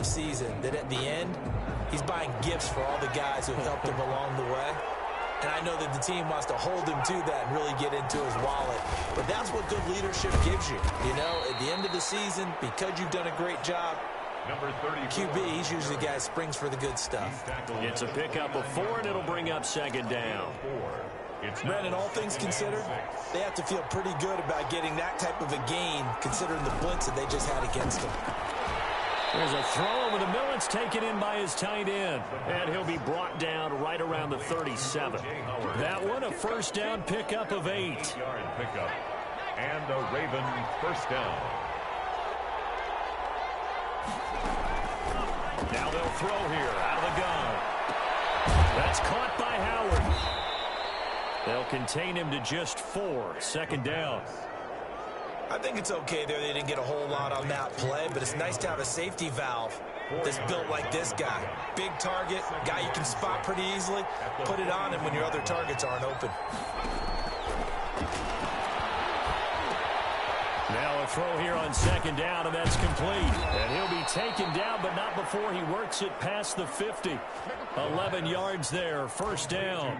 season that at the end, he's buying gifts for all the guys who helped him along the way. And I know that the team wants to hold him to that and really get into his wallet. But that's what good leadership gives you. You know, at the end of the season, because you've done a great job, QB, he's usually the guy that springs for the good stuff. It's a pickup of 4, and it'll bring up second down. Brandon, all things considered, they have to feel pretty good about getting that type of a gain, considering the blitz that they just had against them. There's a throw over the middle. It's taken in by his tight end. And he'll be brought down right around the 37. That one, a first down pickup of 8. And a Raven first down. Now they'll throw here out of the gun. That's caught by Howard. They'll contain him to just 4. Second down. I think it's okay there. They didn't get a whole lot on that play, but it's nice to have a safety valve that's built like this guy. Big target, guy you can spot pretty easily. Put it on him when your other targets aren't open. Now a throw here on second down, and that's complete. And he'll be taken down, but not before he works it past the 50. 11 yards there, first down.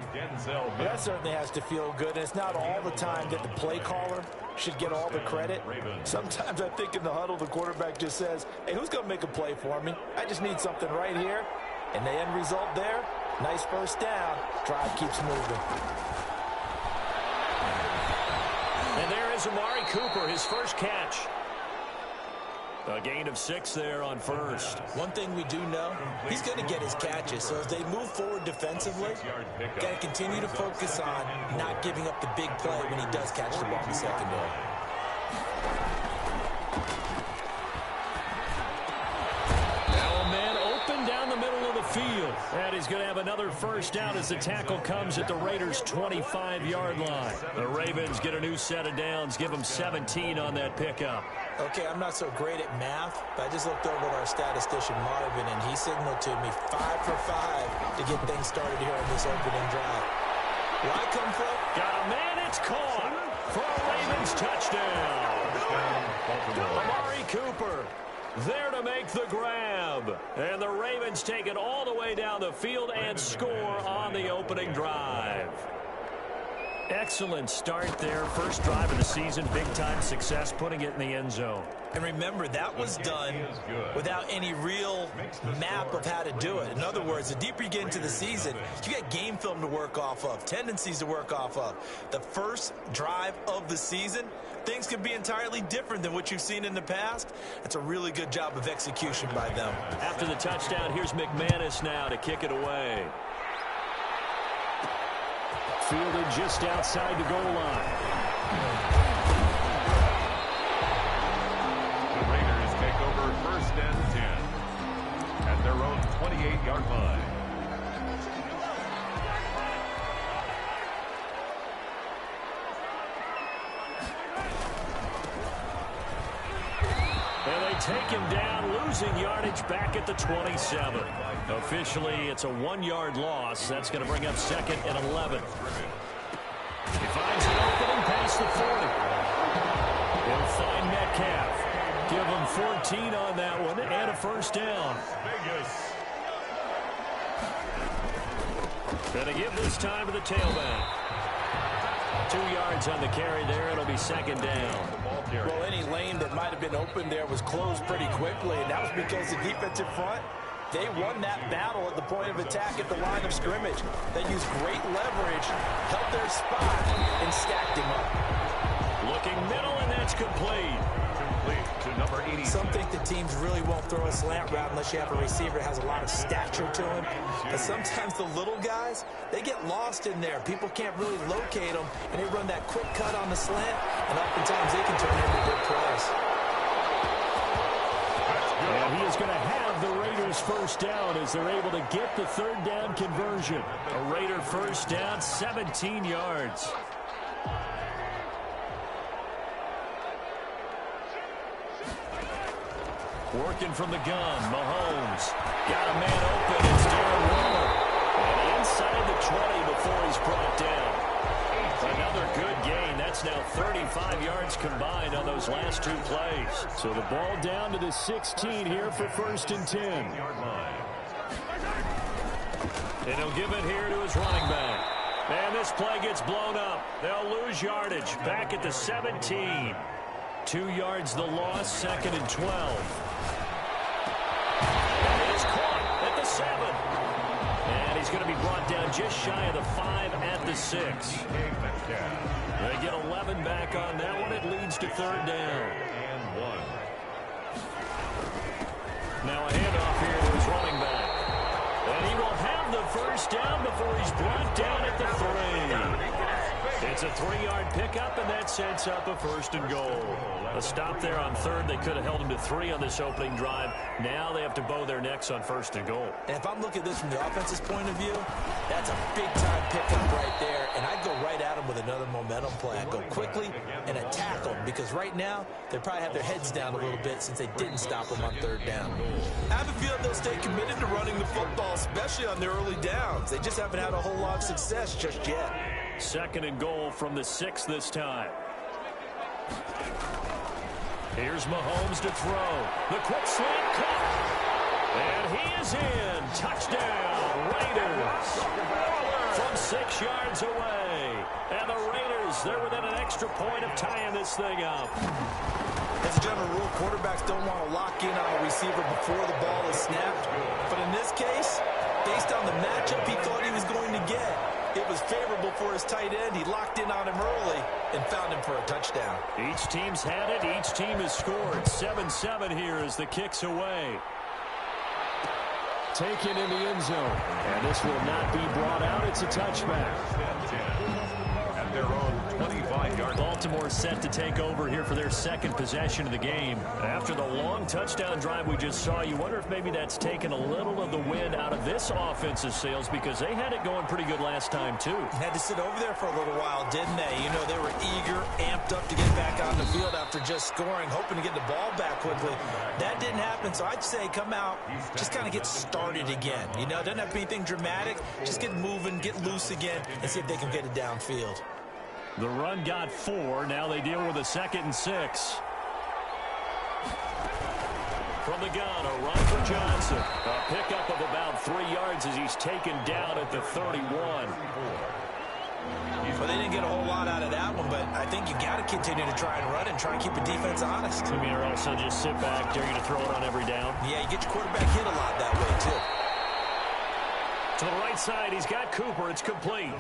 That certainly has to feel good, and it's not all the time that the play caller should get all the credit. Sometimes I think in the huddle, the quarterback just says, hey, who's going to make a play for me? I just need something right here. And the end result there, nice first down. Drive keeps moving. And there is Amari Cooper, his first catch. A gain of 6 there on first. One thing we do know, he's going to get his catches. So as they move forward defensively, got to continue to focus on not giving up the big play when he does catch the ball in the secondary. Now a man open down the middle of the field. And he's going to have another first down as the tackle comes at the Raiders' 25-yard line. The Ravens get a new set of downs, give them 17 on that pickup. Okay, I'm not so great at math, but I just looked over at our statistician, Marvin, and he signaled to me 5 for 5 to get things started here on this opening drive. Where I come from? Got a man, it's caught for a Ravens touchdown. Amari Cooper there to make the grab. And the Ravens take it all the way down the field and score on the opening drive. Excellent start there. First drive of the season. Big-time success putting it in the end zone. And remember, that was done without any real map of how to do it. In other words, the deeper you get into the season, you got game film to work off of, tendencies to work off of. The first drive of the season, things could be entirely different than what you've seen in the past. It's a really good job of execution by them. After the touchdown, here's McManus now to kick it away. Fielded just outside the goal line. The Raiders take over first and 10 at their own 28-yard line. And they take him down, losing yardage back at the 27. Officially, it's a 1-yard loss. That's going to bring up second and 11. He finds an opening past the 40. He'll find Metcalf. Give him 14 on that one and a first down. Going to give this time to the tailback. 2 yards on the carry there. It'll be second down. Well, any lane that might have been open there was closed pretty quickly, and that was because the defensive front, they won that battle at the point of attack at the line of scrimmage. They used great leverage, held their spot, and stacked him up. Looking middle, and that's complete. Complete to number 80. Some think the teams really won't throw a slant route unless you have a receiver that has a lot of stature to him. But sometimes the little guys, they get lost in there. People can't really locate them, and they run that quick cut on the slant, and oftentimes they can turn into big plays. And he is going to have the Raiders first down as they're able to get the third down conversion. A Raider first down, 17 yards. Working from the gun, Mahomes. Got a man open, it's Darren Waller. And inside the 20 before he's brought down. Another good gain. That's now 35 yards combined on those last two plays. So the ball down to the 16 here for 1st and 10. And he'll give it here to his running back. And this play gets blown up. They'll lose yardage. Back at the 17. 2 yards the loss, 2nd and 12. And it is caught at the 7. And he's going to be brought down just shy of the 5 at the 6. They get 11 back on that one. It leads to 3rd down. Now a handoff here to his running back. And he will have the 1st down before he's brought down at the 3. It's a 3-yard pickup, and that sets up a 1st and goal. A stop there on 3rd. They could have held him to 3 on this opening drive. Now they have to bow their necks on 1st and goal. And if I'm looking at this from the offense's point of view, that's a big-time pickup right there. And I'd go right at him with another momentum play. I'd go quickly and attack them, because right now they probably have their heads down a little bit since they didn't stop them on 3rd down. I have a feeling they'll stay committed to running the football, especially on their early downs. They just haven't had a whole lot of success just yet. 2nd and goal from the 6 this time. Here's Mahomes to throw. The quick slant caught. And he is in. Touchdown, Raiders. From 6 yards away. And the Raiders, they're within an extra point of tying this thing up. As a general rule, quarterbacks don't want to lock in on a receiver before the ball is snapped. But in this case, based on the matchup he thought he was going to get, it was favorable for his tight end. He locked in on him early and found him for a touchdown. Each team's had it. Each team has scored. 7-7 here as the kick's away. Taken in the end zone. And this will not be brought out. It's a touchback. At their own 25-yard. Baltimore set to take over here for their 2nd possession of the game. After the long touchdown drive we just saw, you wonder if maybe that's taken a little of the wind out of this offensive sails, because they had it going pretty good last time too. Had to sit over there for a little while, didn't they? You know, they were eager, amped up to get back on the field after just scoring, hoping to get the ball back quickly. That didn't happen, so I'd say come out, just kind of get started again. You know, it doesn't have to be anything dramatic. Just get moving, get loose again, and see if they can get it downfield. The run got 4. Now they deal with a 2nd and 6. From the gun, a run for Johnson. A pickup of about 3 yards as he's taken down at the 31. Well, they didn't get a whole lot out of that one, but I think you got to continue to try and run and try and keep the defense honest. I mean, or also just sit back, dare you to throw it on every down. Yeah, you get your quarterback hit a lot that way, too. To the right side, he's got Cooper. It's complete.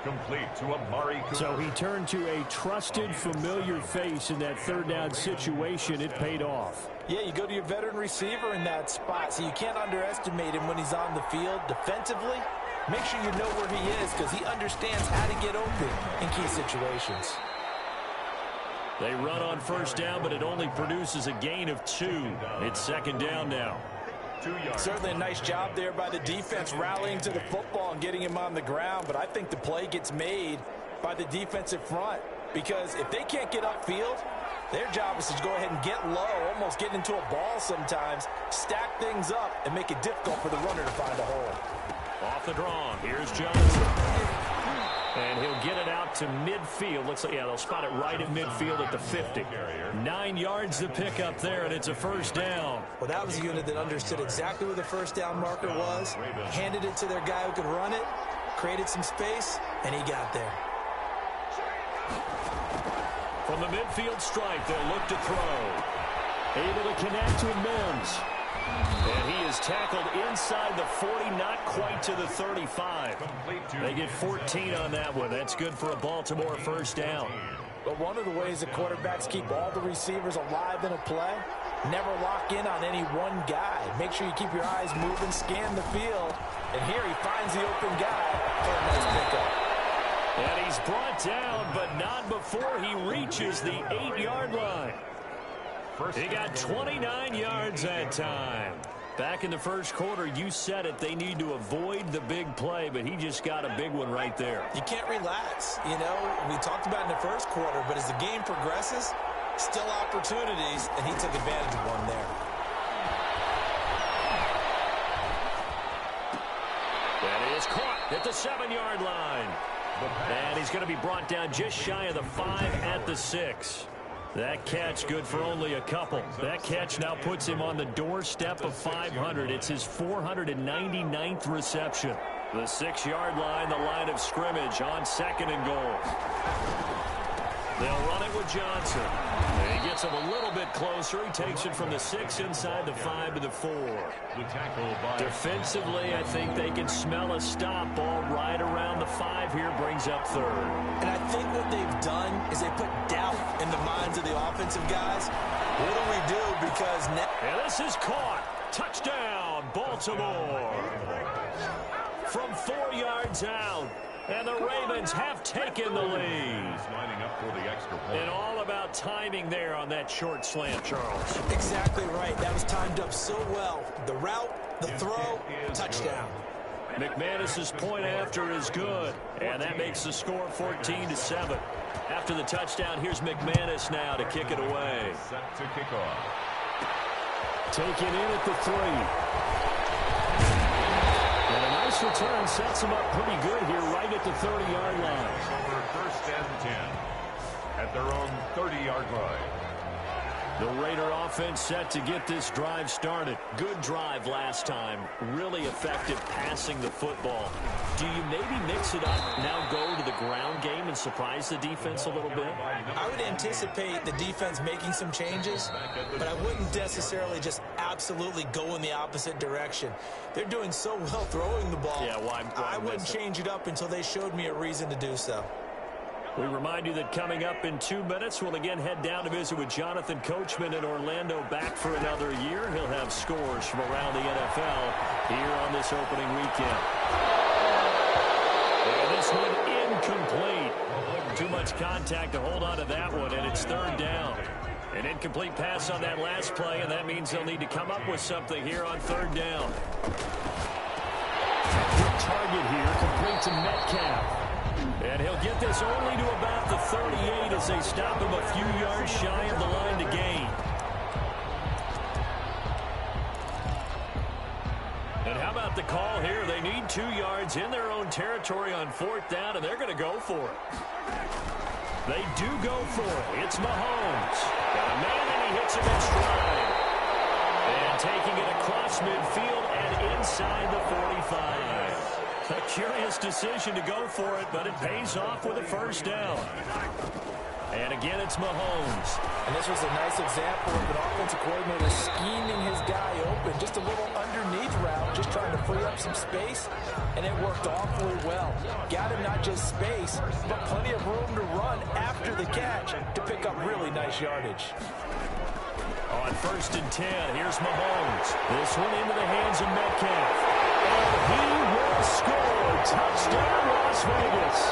Complete to Amari Cooper. So he turned to a trusted, familiar face in that 3rd down situation. It paid off. Yeah, you go to your veteran receiver in that spot, so you can't underestimate him when he's on the field defensively. Make sure you know where he is, because he understands how to get open in key situations. They run on 1st down, but it only produces a gain of 2. It's 2nd down now. 2 yards. Certainly a nice job there by the defense rallying to the football and getting him on the ground, but I think the play gets made by the defensive front, because if they can't get upfield, their job is to go ahead and get low, almost get into a ball sometimes, stack things up, and make it difficult for the runner to find a hole. Off the draw, here's Johnson. And he'll get it out to midfield. Looks like, yeah, they'll spot it right at midfield at the 50. 9 yards to pick up there, and it's a 1st down. Well, that was a unit that understood exactly where the 1st down marker was, handed it to their guy who could run it, created some space, and he got there. From the midfield stripe, they'll look to throw. Able to connect to Mims. And he is tackled inside the 40, not quite to the 35. They get 14 on that one. That's good for a Baltimore 1st down. But one of the ways that quarterbacks keep all the receivers alive in a play, never lock in on any one guy. Make sure you keep your eyes moving, scan the field. And here he finds the open guy for a nice pickup. And he's brought down, but not before he reaches the 8-yard line. He got 29 yards that time. Back in the 1st quarter, you said it, they need to avoid the big play, but he just got a big one right there. You can't relax. You know, we talked about in the 1st quarter, but as the game progresses, still opportunities, and he took advantage of one there. That is caught at the 7-yard line. And he's going to be brought down just shy of the 5 at the 6. That catch good for only a couple. That catch now puts him on the doorstep of 500. It's his 499th reception. The 6-yard line, the line of scrimmage on 2nd and goal. They'll run it with Johnson. And he gets him a little bit closer. He takes it from the 6 inside the 5 to the 4. Defensively, I think they can smell a stop. Ball right around the 5 here, brings up 3rd. And I think what they've done is they put doubt in the minds of the offensive guys. What do we do? Because now... And this is caught. Touchdown, Baltimore. From 4 yards out. And the Ravens have taken the lead. And all about timing there on that short slant, Charles. Exactly right. That was timed up so well. The route, the throw, touchdown. McManus's point after is good. And that makes the score 14-7. After the touchdown, here's McManus now to kick it away. Set to kick off. Taken in at the 3. And a nice return sets him up pretty good here right at the 30-yard line. Over 1st and 10 at their own 30-yard line. The Raider offense set to get this drive started. Good drive last time. Really effective passing the football. Do you maybe mix it up, now go to the ground game and surprise the defense a little bit? I would anticipate the defense making some changes, but I wouldn't necessarily just absolutely go in the opposite direction. They're doing so well throwing the ball. Yeah, why I wouldn't change it up until they showed me a reason to do so. We remind you that coming up in 2 minutes, we'll again head down to visit with Jonathan Coachman in Orlando, back for another year. He'll have scores from around the NFL here on this opening weekend. And this one incomplete. Too much contact to hold on to that one, and it's 3rd down. An incomplete pass on that last play, and that means they'll need to come up with something here on 3rd down. Good target here, complete to Metcalf. And he'll get this only to about the 38 as they stop him a few yards shy of the line to gain. And how about the call here? They need 2 yards in their own territory on 4th down, and they're going to go for it. They do go for it. It's Mahomes. Got a man, and he hits him in stride. And taking it across midfield and inside the 45. A curious decision to go for it, but it pays off with a 1st down. And again, it's Mahomes. And this was a nice example of an offensive coordinator scheming his guy open. Just a little underneath route, just trying to free up some space, and it worked awfully well. Got him not just space, but plenty of room to run after the catch to pick up really nice yardage. On 1st and 10, here's Mahomes. This one into the hands of Metcalf. And he will score. Touchdown, Las Vegas.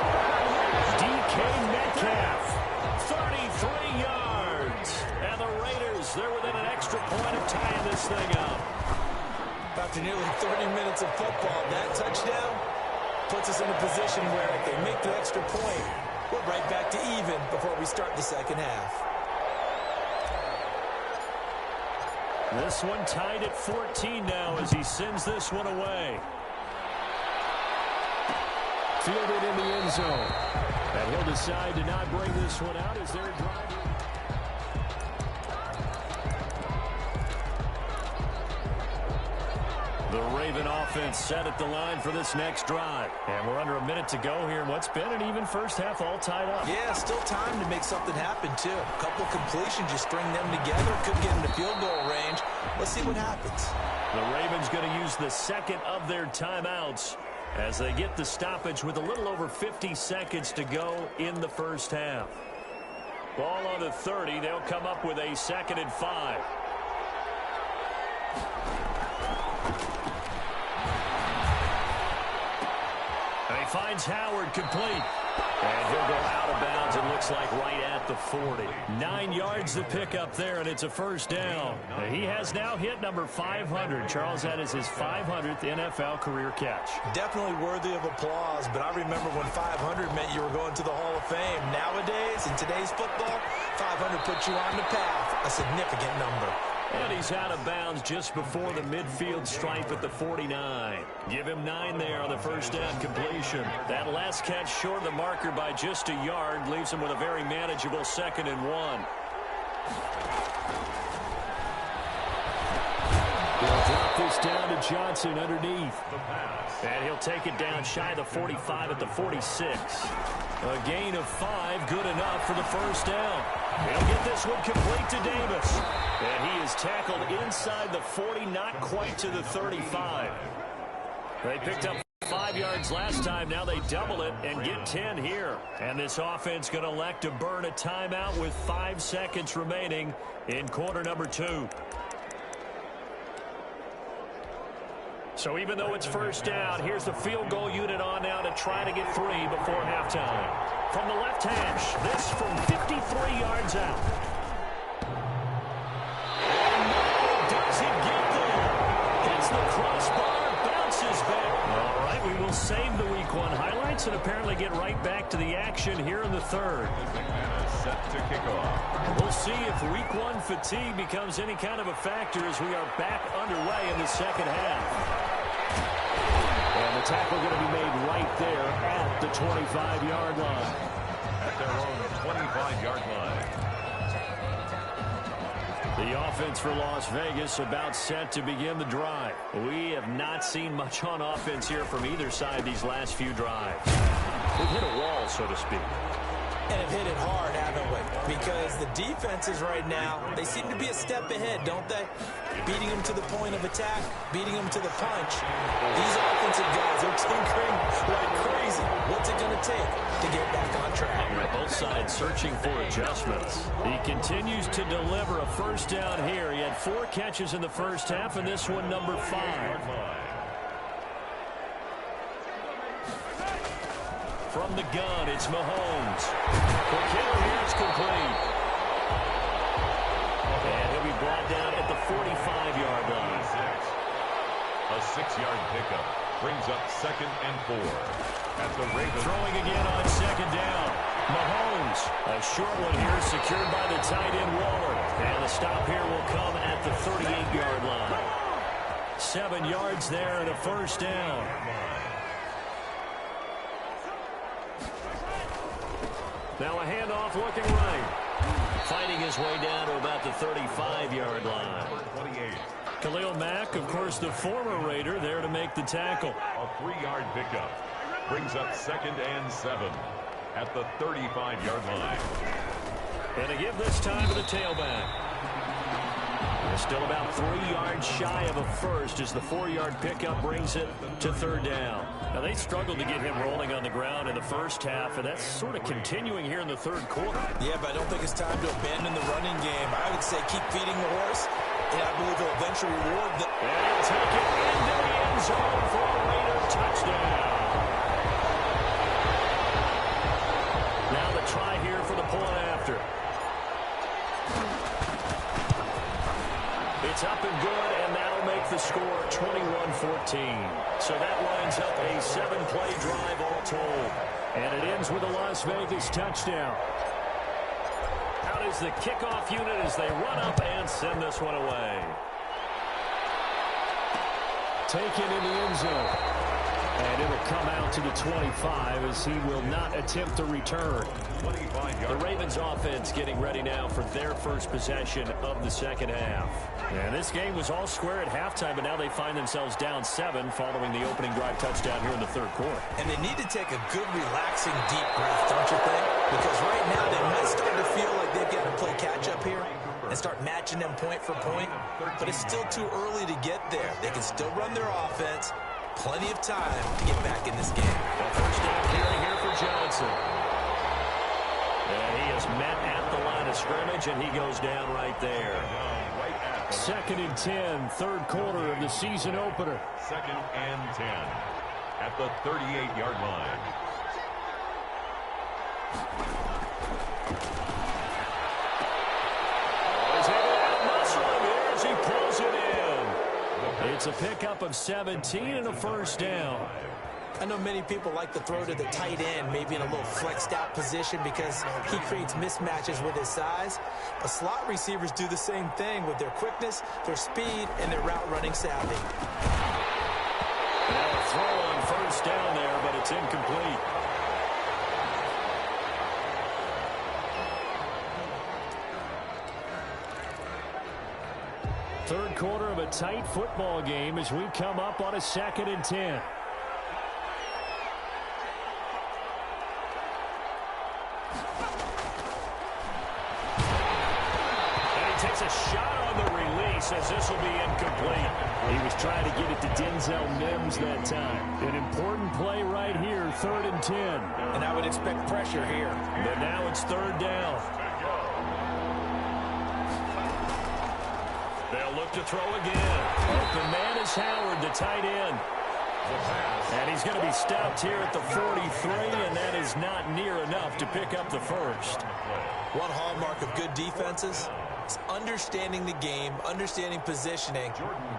DK Metcalf, 33 yards. And the Raiders, they're within an extra point of tying this thing up. After nearly 30 minutes of football, that touchdown puts us in a position where if they make the extra point, we're right back to even before we start the 2nd half. This one tied at 14 now as he sends this one away. Fielded in the end zone. And he'll decide to not bring this one out as they're driving. The Raven offense set at the line for this next drive. And we're under a minute to go here in what's been an even first half, all tied up. Yeah, still time to make something happen, too. A couple completions, you string them together, could get into field goal range. Let's see what happens. The Ravens going to use the 2nd of their timeouts as they get the stoppage with a little over 50 seconds to go in the first half. Ball on the 30. They'll come up with a 2nd and 5. And he finds Howard complete. And he'll go out of bounds, it looks like, right at the 40. 9 yards to pick up there, and it's a 1st down. And he has now hit number 500. Charles, that is his 500th NFL career catch. Definitely worthy of applause, but I remember when 500 meant you were going to the Hall of Fame. Nowadays, in today's football, 500 puts you on the path, a significant number. And he's out of bounds just before the midfield stripe at the 49. Give him 9 there on the first down completion. That last catch short of the marker by just a yard leaves him with a very manageable 2nd and 1. He'll drop this down to Johnson underneath. And he'll take it down shy of the 45 at the 46. A gain of 5, good enough for the first down. He'll get this one complete to Davis. And he is tackled inside the 40, not quite to the 35. They picked up 5 yards last time. Now they double it and get 10 here. And this offense going to elect to burn a timeout with 5 seconds remaining in quarter number 2. So even though it's first down, here's the field goal unit on now to try to get 3 before halftime. From the left hash, this from 53 yards out. And no, does he get there? Hits the crossbar, bounces back. All right, we will save the Week 1 highlights and apparently get right back to the action here in the 3rd. Set to kick off. We'll see if Week 1 fatigue becomes any kind of a factor as we are back underway in the second half. And the tackle going to be made right there at the 25-yard line. At their own 25-yard line. The offense for Las Vegas about set to begin the drive. We have not seen much on offense here from either side these last few drives. We've hit a wall, so to speak. And have hit it hard, haven't we? Because the defenses right now, they seem to be a step ahead, don't they? Beating them to the point of attack, beating them to the punch. These offensive guys are tinkering like crazy. What's it going to take to get back on track? Both sides searching for adjustments. He continues to deliver a first down here. He had 4 catches in the first half, and this one number 5. From the gun, it's Mahomes. Quick hitter here is complete. And he'll be brought down at the 45-yard line. A 6-yard pickup brings up 2nd and 4. At the Ravens. Throwing again on 2nd down. Mahomes, a short one here, secured by the tight end Waller. And the stop here will come at the 38-yard line. 7 yards there and a first down. Now a handoff looking right. Fighting his way down to about the 35-yard line. Khalil Mack, of course, the former Raider, there to make the tackle. A 3-yard pickup brings up 2nd and 7 at the 35-yard line. And a give this time to the tailback. They're still about 3 yards shy of a first as the 4-yard pickup brings it to 3rd down. Now, they struggled to get him rolling on the ground in the first half, and that's sort of continuing here in the 3rd quarter. Yeah, but I don't think it's time to abandon the running game. I would say keep feeding the horse, and I believe he'll eventually reward the... And he'll take it into the end zone for a Raider touchdown. Now the try here for the point after. It's up and good, and that'll make the score 21-14. So that lines up a 7-play drive all told. And it ends with a Las Vegas touchdown. Out is the kickoff unit as they run up and send this one away. Taken in the end zone. And it'll come out to the 25 as he will not attempt to return. The Ravens offense getting ready now for their first possession of the second half. And this game was all square at halftime, but now they find themselves down 7 following the opening drive touchdown here in the 3rd quarter. And they need to take a good, relaxing, deep breath, don't you think? Because right now they might start to feel like they've got to play catch-up here and start matching them point for point. But it's still too early to get there. They can still run their offense. Plenty of time to get back in this game. First down carry here for Johnson. And he is met at the line of scrimmage, and he goes down right there. 2nd and 10, 3rd quarter of the season opener. 2nd and 10 at the 38-yard line. He's able to out-muscle him here as he pulls it in. It's a pickup of 17 and a first down. I know many people like to throw to the tight end, maybe in a little flexed out position because he creates mismatches with his size. But slot receivers do the same thing with their quickness, their speed, and their route running savvy. Now a throw on first down there, but it's incomplete. Third quarter of a tight football game as we come up on a 2nd and 10. Takes a shot on the release as this will be incomplete. He was trying to get it to Denzel Mims that time. An important play right here, 3rd and 10. And I would expect pressure here. But now it's 3rd down. They'll look to throw again. Open man is Howard, the tight end. And he's going to be stopped here at the 43, and that is not near enough to pick up the first. One hallmark of good defenses is understanding the game, understanding positioning,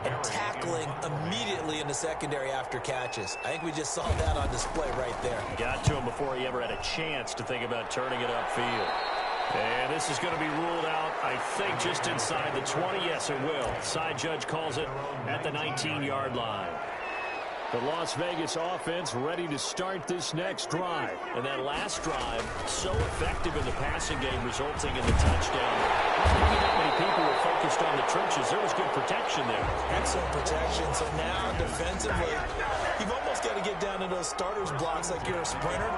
and tackling immediately in the secondary after catches. I think we just saw that on display right there. Got to him before he ever had a chance to think about turning it upfield. And this is going to be ruled out, I think, just inside the 20. Yes, it will. Side judge calls it at the 19-yard line. The Las Vegas offense ready to start this next drive. And that last drive, so effective in the passing game, resulting in the touchdown. Maybe not many people were focused on the trenches. There was good protection there. Excellent protection. So now, defensively, you've almost got to get down to those starters blocks like you're a sprinter.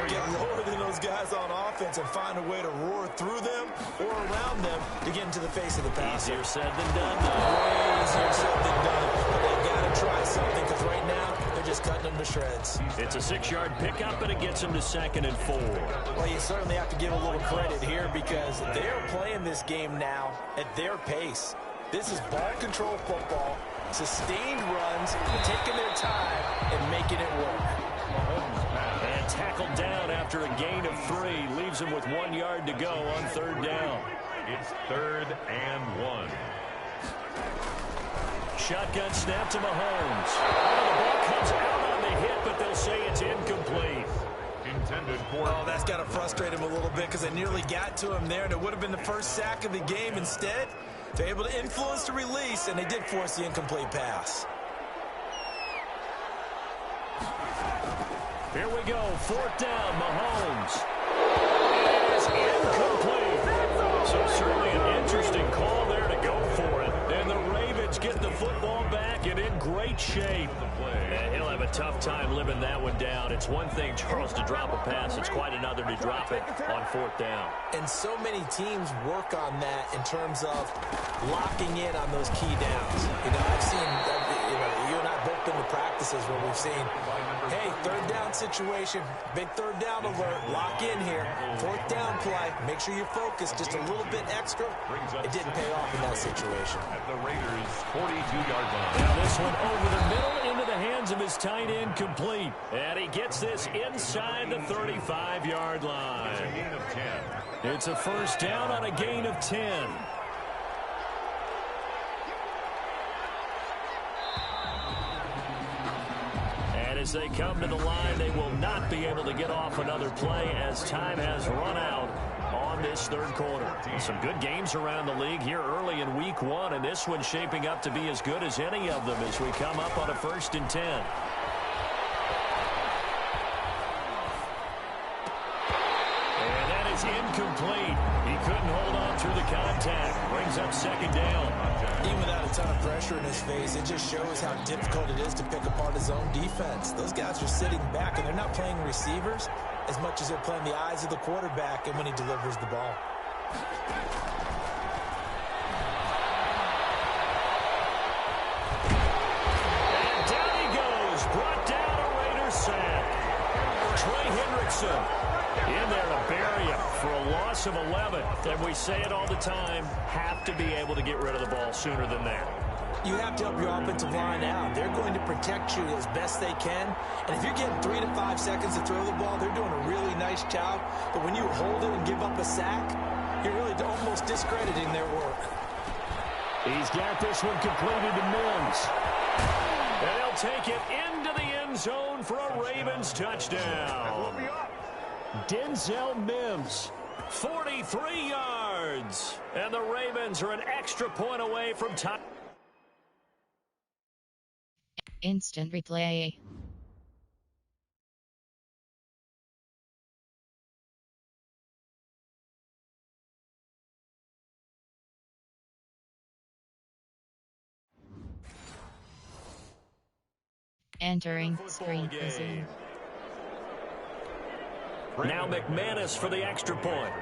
Get lower than those guys on offense and find a way to roar through them or around them to get into the face of the passer. Easier said than done, though. Way easier said than done. But they've got to try something because right now, they're just cutting them to shreds. It's a 6-yard pickup, and it gets them to 2nd and 4. Well, you certainly have to give a little credit here because they're playing this game now at their pace. This is ball control football, sustained runs, taking their time and making it work. And tackled down after a gain of 3. Leaves him with 1 yard to go on 3rd down. It's 3rd and 1. Shotgun snap to Mahomes. Oh, the ball comes out on the hit, but they'll say it's incomplete. Intended for... Oh, that's got to frustrate him a little bit because they nearly got to him there, and it would have been the first sack of the game. Instead, they're able to influence the release, and they did force the incomplete pass. Here we go. 4th down, Mahomes. It is incomplete. So certainly an interesting call there to go for it. And the Ravens get the football back and in great shape. And he'll have a tough time living that one down. It's one thing, Charles, to drop a pass. It's quite another to drop it on 4th down. And so many teams work on that in terms of locking in on those key downs. You know, I've seen, you and I both been to practices where we've seen, hey, 3rd down situation, big 3rd down alert, lock in here. 4th down play, make sure you're focused just a little bit extra. It didn't pay off in that situation. At the Raiders' 42-yard line. Now this one over the middle into the hands of his tight end, complete. And he gets this inside the 35-yard line. It's a gain of 10. It's a 1st down on a gain of 10. And as they come to the line, they will not be able to get off another play as time has run out on this 3rd quarter. Some good games around the league here early in week 1, and this one's shaping up to be as good as any of them as we come up on a 1st and 10. And that is incomplete. He couldn't hold on through the contact. Brings up 2nd down. Even without a ton of pressure in his face, it just shows how difficult it is to pick apart his own defense. Those guys are sitting back, and they're not playing receivers as much as they're playing the eyes of the quarterback and when he delivers the ball. And down he goes. Brought down a Raiders sack. Trey Hendrickson in there to bury him for a loss of 11. And we say it all the time, have to be able to get rid of the ball sooner than that. You have to help your offensive line out. They're going to protect you as best they can. And if you're getting 3 to 5 seconds to throw the ball, they're doing a really nice job. But when you hold it and give up a sack, you're really almost discrediting their work. He's got this one completed to Mims. And they'll take it into the end zone for a Ravens touchdown. Denzel Mims, 43 yards. And the Ravens are an extra point away from time. Instant replay. Entering screen resume. Now McManus for the extra point.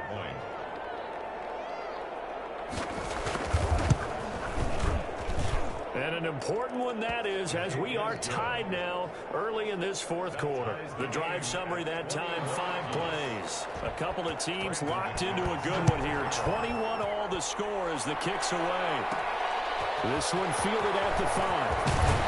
And an important one that is, as we are tied now early in this fourth quarter. The drive summary that time, 5 plays. A couple of teams locked into a good one here. 21 all the score as the kick's away. This one fielded at the 5.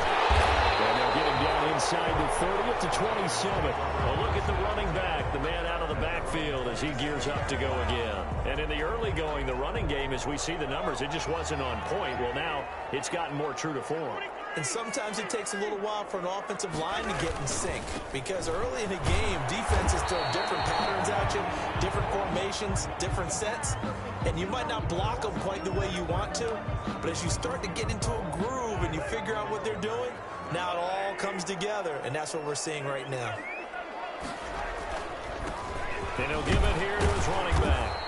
And they'll get him down inside the 30 up to 27. A look at the running back, the man out of the backfield as he gears up to go again. And in the early going, the running game, as we see the numbers, it just wasn't on point. Well, now it's gotten more true to form. And sometimes it takes a little while for an offensive line to get in sync, because early in the game, defenses throw different patterns at you, different formations, different sets, and you might not block them quite the way you want to, but as you start to get into a groove and you figure out what they're doing, now it all comes together, and that's what we're seeing right now. And he'll give it here to his running back.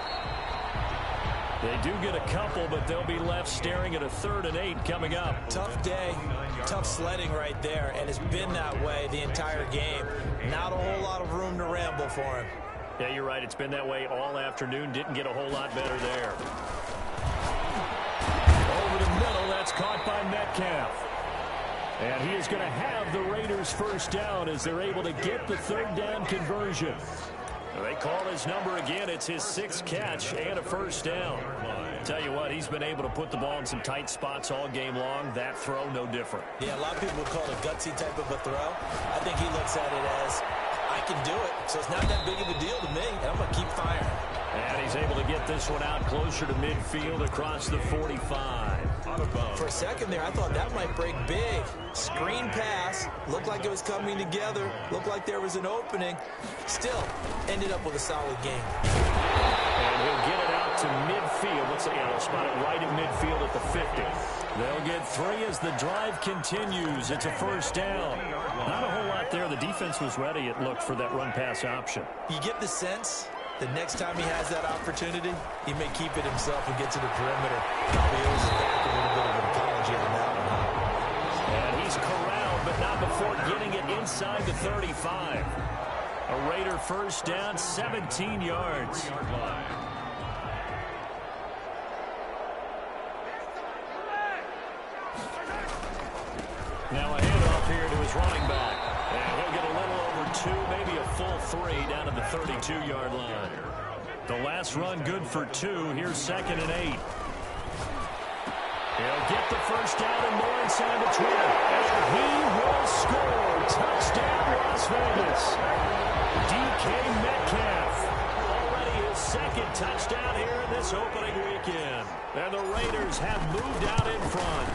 They do get a couple, but they'll be left staring at a 3rd and 8 coming up. Tough day, tough sledding right there, and it's been that way the entire game. Not a whole lot of room to ramble for him. Yeah, you're right. It's been that way all afternoon. Didn't get a whole lot better there. Over the middle, that's caught by Metcalf. And he is going to have the Raiders first down as they're able to get the 3rd down conversion. They call his number again. It's his 6th catch and a first down. Tell you what, he's been able to put the ball in some tight spots all game long. That throw, no different. Yeah, a lot of people would call it a gutsy type of a throw. I think he looks at it as, I can do it, so it's not that big of a deal to me, and I'm going to keep firing. And he's able to get this one out closer to midfield across the 45. For a second there, I thought that might break big. Screen pass, looked like it was coming together, looked like there was an opening. Still, ended up with a solid game. And he'll get it out to midfield. Looks like they'll spot it right at midfield at the 50. They'll get 3 as the drive continues. It's a first down. Not a whole lot there. The defense was ready, it looked, for that run-pass option. You get the sense the next time he has that opportunity, he may keep it himself and get to the perimeter. Probably owes his back a little bit of an apology on that one. And he's corralled, but not before getting it inside the 35. A Raider first down, 17 yards. Now a handoff here to his running back. And he'll get a little over 2, maybe a full 3 down to the 32-yard line. The last run good for 2. Here's 2nd and 8. He'll get the first down and more inside the 20. And he will score. Touchdown, Las Vegas. DK Metcalf. Already his 2nd touchdown here in this opening weekend. And the Raiders have moved out in front.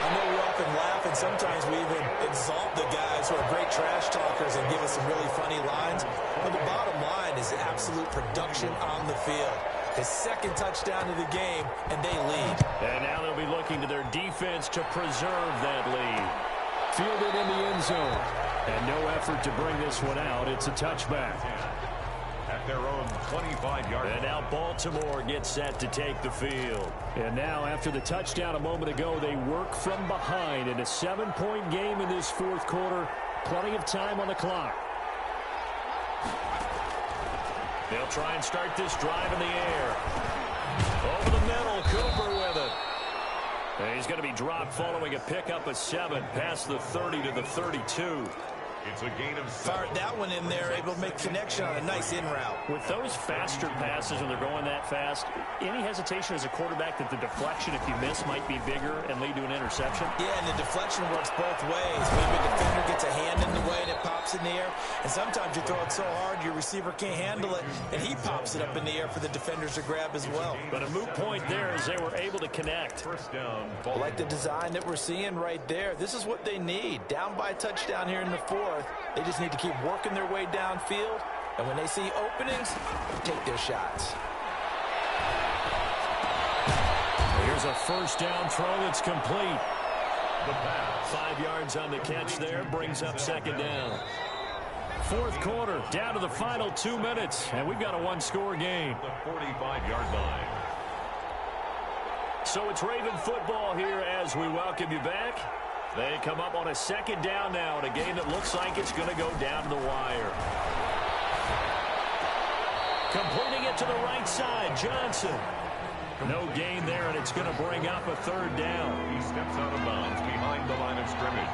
I know we often laugh, and sometimes we even exalt the guys who are great trash talkers and give us some really funny lines. But the bottom line is absolute production on the field. His 2nd touchdown of the game, and they lead. And now they'll be looking to their defense to preserve that lead. Fielded in the end zone. And no effort to bring this one out. It's a touchback. At their own 25-yard line. And now Baltimore gets set to take the field. And now, after the touchdown a moment ago, they work from behind in a 7-point game in this fourth quarter. Plenty of time on the clock. They'll try and start this drive in the air. Over the middle, Cooper with it. And he's going to be dropped following a pickup of 7 past the 30 to the 32. It's a gain of 7. Fired that one in there, able to make connection on a nice in route. With those faster passes when they're going that fast, any hesitation as a quarterback that the deflection, if you miss, might be bigger and lead to an interception? Yeah, and the deflection works both ways. Maybe a defender gets a hand in the way and it pops in the air. And sometimes you throw it so hard your receiver can't handle it, and he pops it up in the air for the defenders to grab as well. But a moot point there as they were able to connect. First down. I like the design that we're seeing right there. This is what they need. Down by a touchdown here in the fourth. They just need to keep working their way downfield. And when they see openings, take their shots. Here's a first down throw that's complete. The pass. 5 yards on the catch there, brings up second down. Fourth quarter, down to the final 2 minutes, and we've got a one-score game. The 45-yard line. So it's Raven football here as we welcome you back. They come up on a second down now in a game that looks like it's going to go down to the wire. Completing it to the right side, Johnson. No gain there, and it's going to bring up a third down. He steps out of bounds behind the line of scrimmage.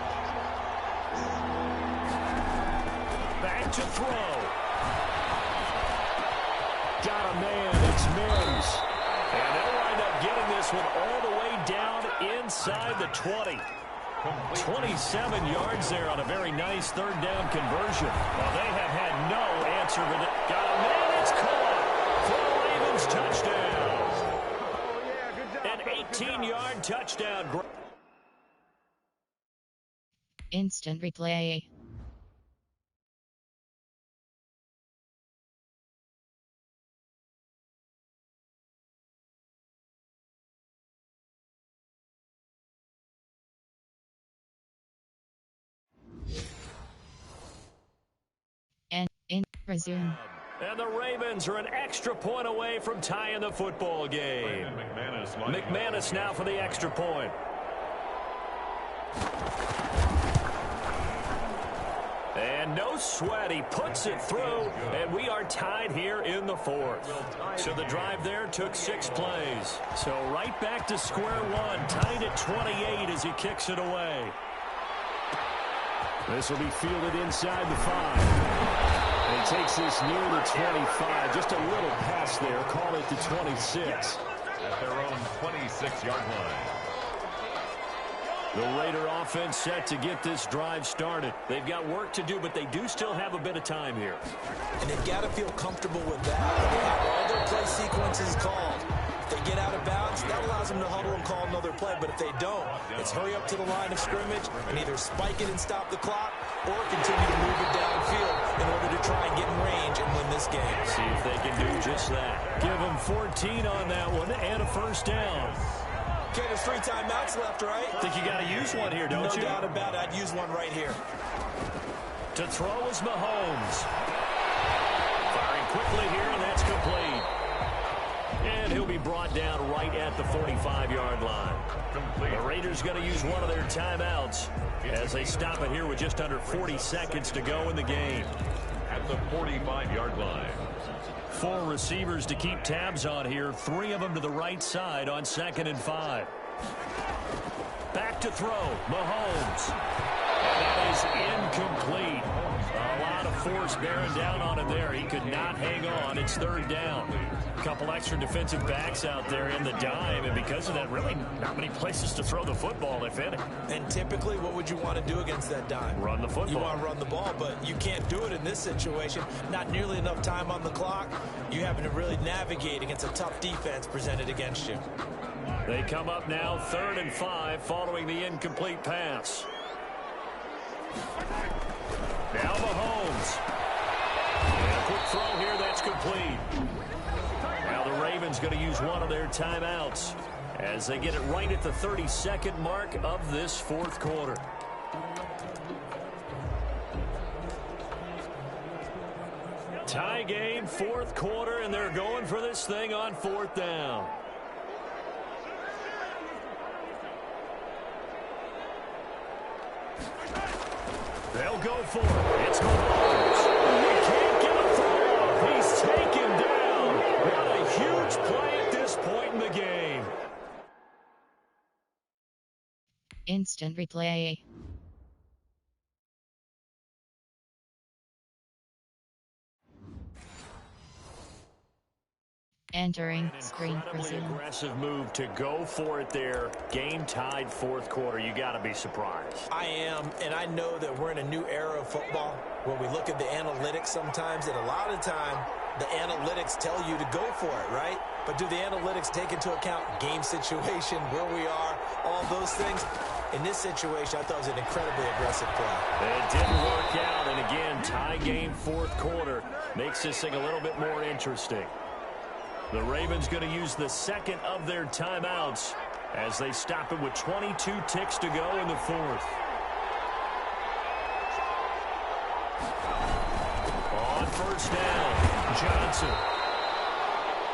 Back to throw. Got a man, it's Mims. And they'll wind up getting this one all the way down inside the 20. 27 yards there on a very nice third down conversion. Well, they have had no answer with it. Got a man, it's caught for a Ravens touchdown. An 18-yard touchdown. Instant replay. Resume. And the Ravens are an extra point away from tying the football game. McManus now for the extra point. And no sweat, he puts it through, and we are tied here in the fourth. So the drive there took 6 plays. So right back to square one, tied at 28 as he kicks it away. This will be fielded inside the 5. And he takes this near the 25. Just a little pass there. Call it the 26. At their own 26-yard line. The Raider offense set to get this drive started. They've got work to do, but they do still have a bit of time here. And they've got to feel comfortable with that. They have all their play sequences called. If they get out of bounds, that allows them to huddle and call another play. But if they don't, it's hurry up to the line of scrimmage and either spike it and stop the clock or continue to move it downfield in order to try and get in range and win this game. See if they can do just that. Give them 14 on that one and a first down. Okay, there's 3 timeouts left, right? Think you got to use one here, don't you? No doubt about it. I'd use one right here. To throw is Mahomes. Firing quickly here, and that's complete. And he'll be brought down right at the 45-yard line. The Raiders going to use one of their timeouts as they stop it here with just under 40 seconds to go in the game. At the 45-yard line. 4 receivers to keep tabs on here. 3 of them to the right side on 2nd and 5. Back to throw. Mahomes. And that is incomplete. A lot of force bearing down on him there. He could not hang on. It's 3rd down. A couple extra defensive backs out there in the dime, and because of that, really not many places to throw the football, if any. And typically, what would you want to do against that dime? Run the football. You want to run the ball, but you can't do it in this situation. Not nearly enough time on the clock. You having to really navigate against a tough defense presented against you. They come up now 3rd and 5 following the incomplete pass. Now Mahomes. And a quick throw here, that's complete. Now the Ravens going to use one of their timeouts as they get it right at the 32nd mark of this 4th quarter. Tie game, 4th quarter, and they're going for this thing on 4th down. They'll go for it. It's Mahomes. He can't get a throw off. He's taken down. What a huge play at this point in the game. Instant replay. Entering screen Incredibly resume. aggressive move to go for it there. Game tied fourth quarter. You got to be surprised. I am, and I know that we're in a new era of football where we look at the analytics sometimes, and a lot of time the analytics tell you to go for it, right? But do the analytics take into account game situation, where we are, all those things? In this situation, I thought it was an incredibly aggressive play. It didn't work out, and again, tie game fourth quarter makes this thing a little bit more interesting. The Ravens going to use the second of their timeouts as they stop it with 22 ticks to go in the fourth. On first down, Johnson.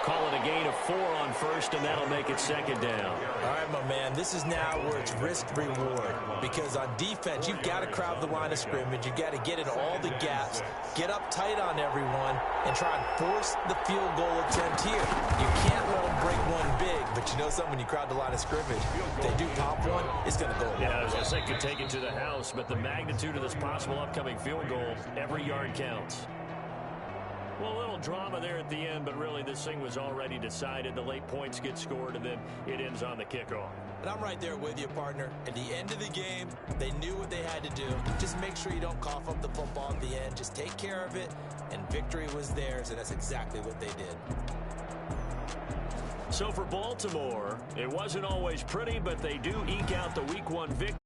Call it a gain of 4 on first, and that'll make it second down. All right, my man, this is now where it's risk-reward. Because on defense, you've got to crowd the line of scrimmage. You've got to get in all the gaps, get up tight on everyone, and try and force the field goal attempt here. You can't let them break one big, but you know something, when you crowd the line of scrimmage, if they do pop one, it's going to go. Yeah, I was going to say could take it to the house, but the magnitude of this possible upcoming field goal, every yard counts. Well, a little drama there at the end, but really this thing was already decided. The late points get scored, and then it ends on the kickoff. And I'm right there with you, partner. At the end of the game, they knew what they had to do. Just make sure you don't cough up the football at the end. Just take care of it, and victory was theirs, and that's exactly what they did. So for Baltimore, it wasn't always pretty, but they do eke out the Week 1 victory.